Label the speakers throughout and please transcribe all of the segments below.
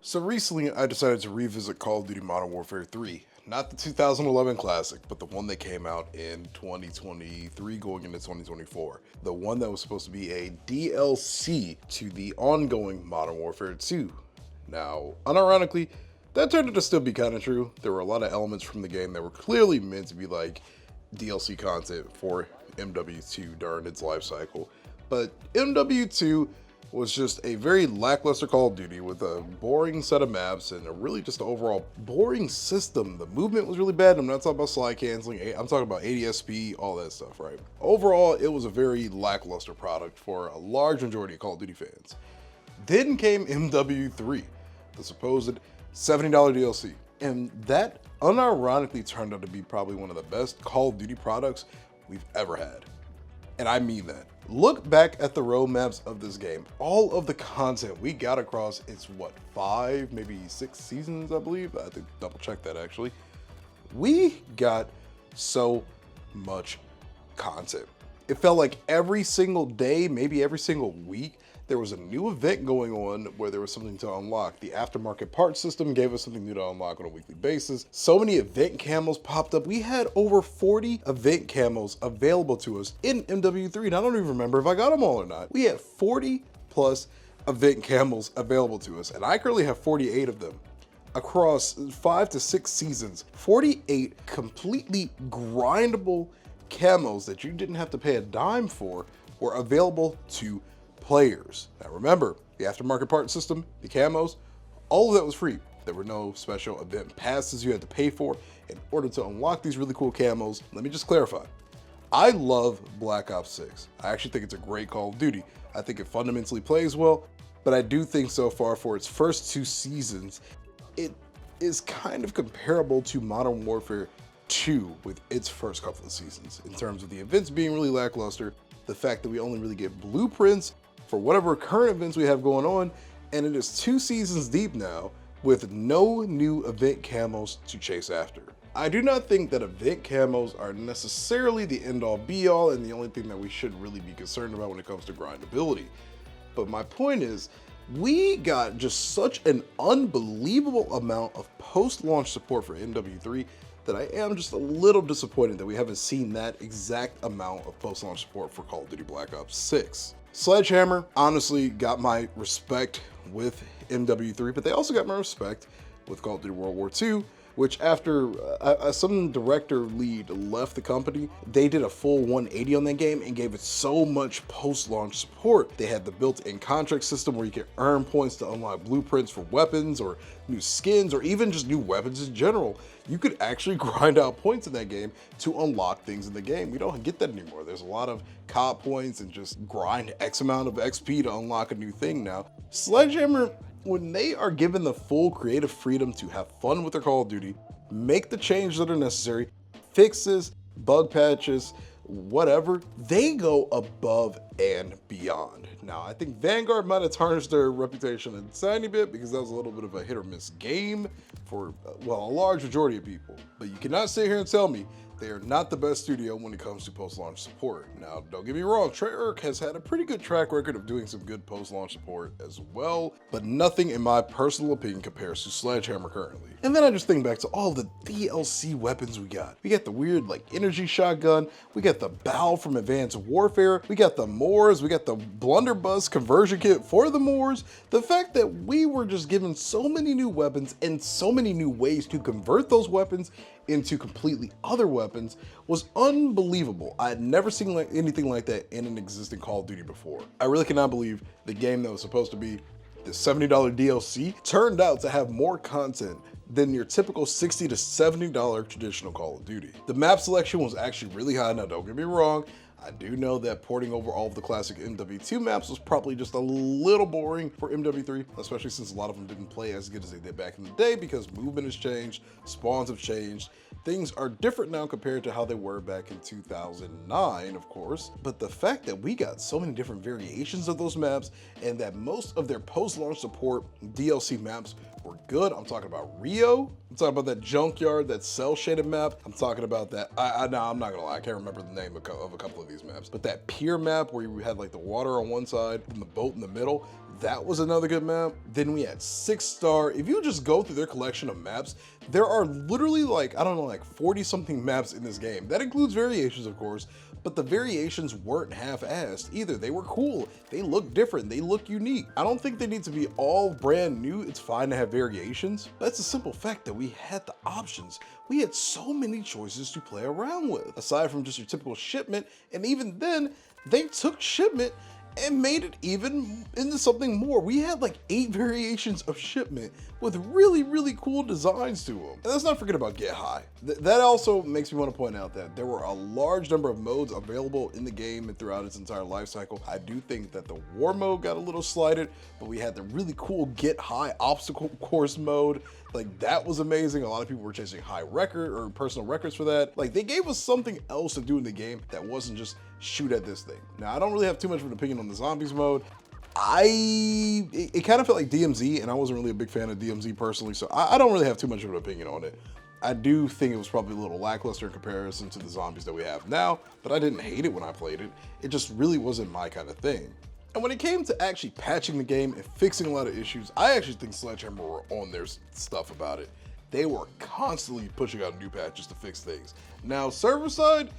Speaker 1: So recently, I decided to revisit Call of Duty Modern Warfare 3. Not the 2011 classic, but the one that came out in 2023 going into 2024. The one that was supposed to be a DLC to the ongoing Modern Warfare 2. Now, unironically, that turned out to still be kind of true. There were a lot of elements from the game that were clearly meant to be like DLC content for MW2 during its life cycle. But MW2 was just a very lackluster Call of Duty with a boring set of maps and a really just overall boring system. The movement was really bad. I'm not talking about slide canceling. I'm talking about ADS-B, all that stuff, right? Overall, it was a very lackluster product for a large majority of Call of Duty fans. Then came MW3, the supposed $70 DLC. And that unironically turned out to be probably one of the best Call of Duty products we've ever had. And I mean that. Look back at the roadmaps of this game. All of the content we got across its, what, 5, maybe 6 seasons, I believe? I have to double check that actually. We got so much content. It felt like every single day, maybe every single week, there was a new event going on where there was something to unlock. The aftermarket parts system gave us something new to unlock on a weekly basis. So many event camos popped up. We had over 40 event camos available to us in MW3, and I don't even remember if I got them all or not. We had 40 plus event camos available to us, and I currently have 48 of them. Across 5 to 6 seasons, 48 completely grindable camos that you didn't have to pay a dime for were available to players. Now remember, the aftermarket part system, the camos, all of that was free. There were no special event passes you had to pay for in order to unlock these really cool camos. Let me just clarify. I love Black Ops 6. I actually think it's a great Call of Duty. I think it fundamentally plays well, but I do think so far for its first 2 seasons, it is kind of comparable to Modern Warfare 2 with its first couple of seasons in terms of the events being really lackluster, the fact that we only really get blueprints for whatever current events we have going on, and it is 2 seasons deep now with no new event camos to chase after. I do not think that event camos are necessarily the end-all be-all and the only thing that we should really be concerned about when it comes to grindability. But my point is, we got just such an unbelievable amount of post-launch support for MW3 that I am just a little disappointed that we haven't seen that exact amount of post-launch support for Call of Duty Black Ops 6. Sledgehammer honestly got my respect with MW3, but they also got my respect with Call of Duty World War II, which after some director lead left the company, they did a full 180 on that game and gave it so much post-launch support. They had the built-in contract system where you can earn points to unlock blueprints for weapons or new skins or even just new weapons in general. You could actually grind out points in that game to unlock things in the game. We don't get that anymore. There's a lot of COD points and just grind X amount of XP to unlock a new thing now. Sledgehammer, when they are given the full creative freedom to have fun with their Call of Duty, make the changes that are necessary, fixes, bug patches, whatever, they go above and beyond. Now, I think Vanguard might have tarnished their reputation a tiny bit because that was a little bit of a hit or miss game for, well, a large majority of people. But you cannot sit here and tell me they are not the best studio when it comes to post-launch support. Now, don't get me wrong, Treyarch has had a pretty good track record of doing some good post-launch support as well, but nothing in my personal opinion compares to Sledgehammer currently. And then I just think back to all the DLC weapons we got. We got the weird like energy shotgun, we got the bow from Advanced Warfare, we got the Moors, we got the blunderbuss conversion kit for the Moors. The fact that we were just given so many new weapons and so many new ways to convert those weapons into completely other weapons was unbelievable. I had never seen anything like that in an existing Call of Duty before. I really cannot believe the game that was supposed to be the $70 DLC turned out to have more content than your typical $60 to $70 traditional Call of Duty. The map selection was actually really high. Now, don't get me wrong, I do know that porting over all of the classic MW2 maps was probably just a little boring for MW3, especially since a lot of them didn't play as good as they did back in the day because movement has changed, spawns have changed, things are different now compared to how they were back in 2009, of course. But the fact that we got so many different variations of those maps and that most of their post-launch support DLC maps were good. I'm talking about Rio. I'm talking about that junkyard, that cell-shaded map. I'm talking about that, no, I'm not gonna lie, I can't remember the name of a couple of these maps, but that pier map where you had like the water on one side and the boat in the middle, That was another good map. Then we had 6 Star. If you just go through their collection of maps, there are literally like, I don't know, like 40 something maps in this game. That includes variations, of course, but the variations weren't half-assed either. They were cool. They look different. They look unique. I don't think they need to be all brand new. It's fine to have variations. But it's a simple fact that we had the options. We had so many choices to play around with, aside from just your typical shipment. And even then, they took shipment and made it even into something more. We had like 8 variations of shipment with really, really cool designs to them. And let's not forget about Get High. That also makes me want to point out that there were a large number of modes available in the game and throughout its entire life cycle. I do think that the war mode got a little slighted, but we had the really cool Get High obstacle course mode. Like, that was amazing. A lot of people were chasing high record or personal records for that. Like, they gave us something else to do in the game that wasn't just shoot at this thing. Now, I don't really have too much of an opinion on the zombies mode. It kind of felt like DMZ, and I wasn't really a big fan of DMZ personally, so I don't really have too much of an opinion on it. I do think it was probably a little lackluster in comparison to the zombies that we have now, but I didn't hate it when I played it. It just really wasn't my kind of thing. And when it came to actually patching the game and fixing a lot of issues, I actually think Sledgehammer were on their stuff about it. They were constantly pushing out new patches to fix things. Now, server side,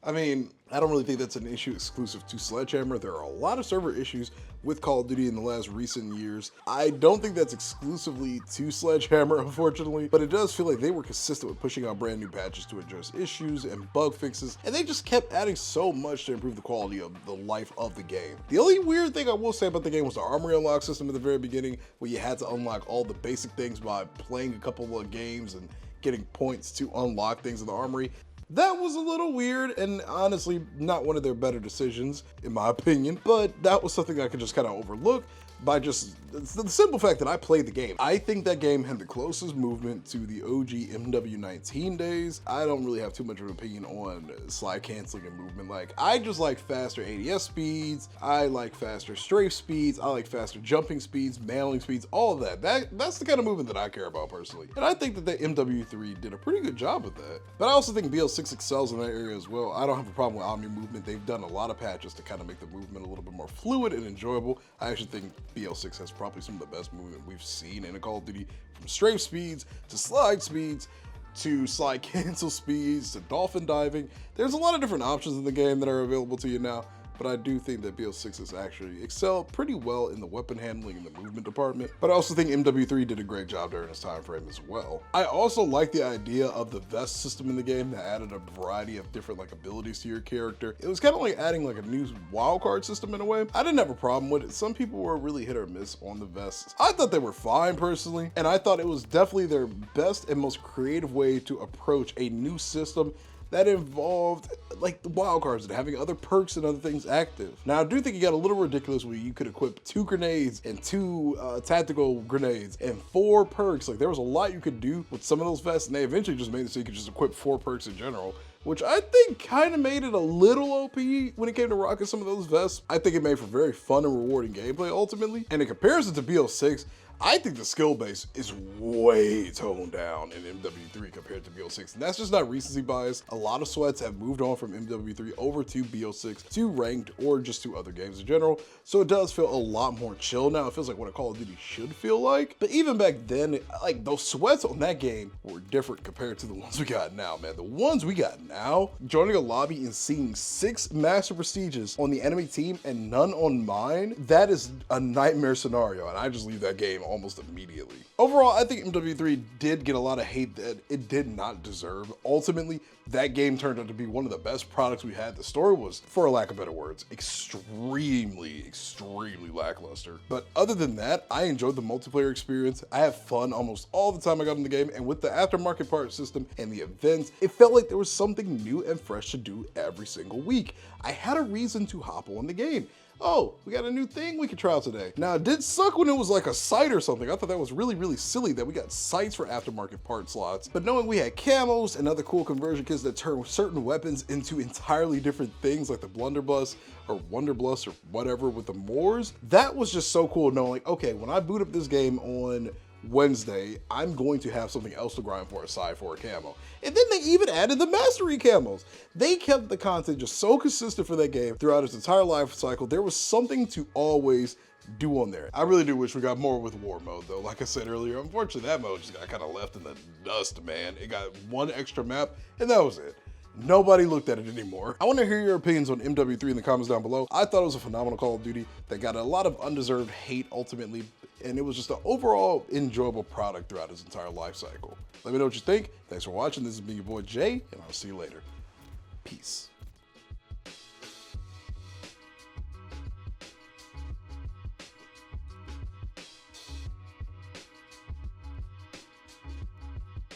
Speaker 1: I mean, I don't really think that's an issue exclusive to Sledgehammer. There are a lot of server issues with Call of Duty in the last recent years. I don't think that's exclusively to Sledgehammer, unfortunately, but it does feel like they were consistent with pushing out brand new patches to address issues and bug fixes, and they just kept adding so much to improve the quality of the life of the game. The only weird thing I will say about the game was the armory unlock system at the very beginning, where you had to unlock all the basic things by playing a couple of games and getting points to unlock things in the armory. That was a little weird and honestly not one of their better decisions, in my opinion, but that was something I could just kind of overlook by just the simple fact that I played the game. I think that game had the closest movement to the OG MW19 days. I don't really have too much of an opinion on slide canceling and movement. Like, I just like faster ADS speeds, I like faster strafe speeds, I like faster jumping speeds, mailing speeds, all of that. That's the kind of movement that I care about personally. And I think that the MW3 did a pretty good job with that. But I also think BL6 excels in that area as well. I don't have a problem with Omni movement. They've done a lot of patches to kind of make the movement a little bit more fluid and enjoyable. I actually think BL6 has probably some of the best movement we've seen in a Call of Duty, from strafe speeds to slide speeds to slide cancel speeds to dolphin diving. There's a lot of different options in the game that are available to you now, but I do think that BL6 has actually excelled pretty well in the weapon handling and the movement department. But I also think MW3 did a great job during this time frame as well. I also like the idea of the vest system in the game that added a variety of different like abilities to your character. It was kind of like adding like a new wildcard system in a way. I didn't have a problem with it. Some people were really hit or miss on the vests. I thought they were fine personally, and I thought it was definitely their best and most creative way to approach a new system that involved like the wildcards and having other perks and other things active. Now, I do think it got a little ridiculous where you could equip 2 grenades and 2 tactical grenades and 4 perks. Like, there was a lot you could do with some of those vests, and they eventually just made it so you could just equip 4 perks in general, which I think kind of made it a little OP when it came to rocking some of those vests. I think it made for very fun and rewarding gameplay ultimately. And in comparison to BO6, I think the skill base is way toned down in MW3 compared to BO6, and that's just not recency bias. A lot of sweats have moved on from MW3 over to BO6, to ranked, or just to other games in general, so it does feel a lot more chill now. It feels like what a Call of Duty should feel like. But even back then, like, those sweats on that game were different compared to the ones we got now, man. The ones we got now, joining a lobby and seeing 6 Master Prestiges on the enemy team and none on mine, that is a nightmare scenario, and I just leave that game almost immediately. Overall, I think MW3 did get a lot of hate that it did not deserve. Ultimately, that game turned out to be one of the best products we had. The story was, for a lack of better words, extremely lackluster. But other than that, I enjoyed the multiplayer experience. I have fun almost all the time I got in the game, and with the aftermarket part system and the events, it felt like there was something new and fresh to do every single week. I had a reason to hop on the game. Oh, we got a new thing we could try out today. Now, it did suck when it was like a site or something. I thought that was really silly that we got sites for aftermarket part slots. But knowing we had camos and other cool conversion kits that turn certain weapons into entirely different things, like the blunderbuss or wonderbuss or whatever with the Moors, that was just so cool knowing, okay, when I boot up this game on Wednesday, I'm going to have something else to grind for aside for a camo. And then they even added the mastery camos. They kept the content just so consistent for that game throughout its entire life cycle. There was something to always do on there. I really do wish we got more with war mode though. Like I said earlier, unfortunately that mode just got kind of left in the dust, man. It got one extra map and that was it. Nobody looked at it anymore. I want to hear your opinions on MW3 in the comments down below. I thought it was a phenomenal Call of Duty that got a lot of undeserved hate ultimately, and it was just an overall enjoyable product throughout its entire life cycle. Let me know what you think. Thanks for watching. This has been your boy Jay, and I'll see you later. Peace.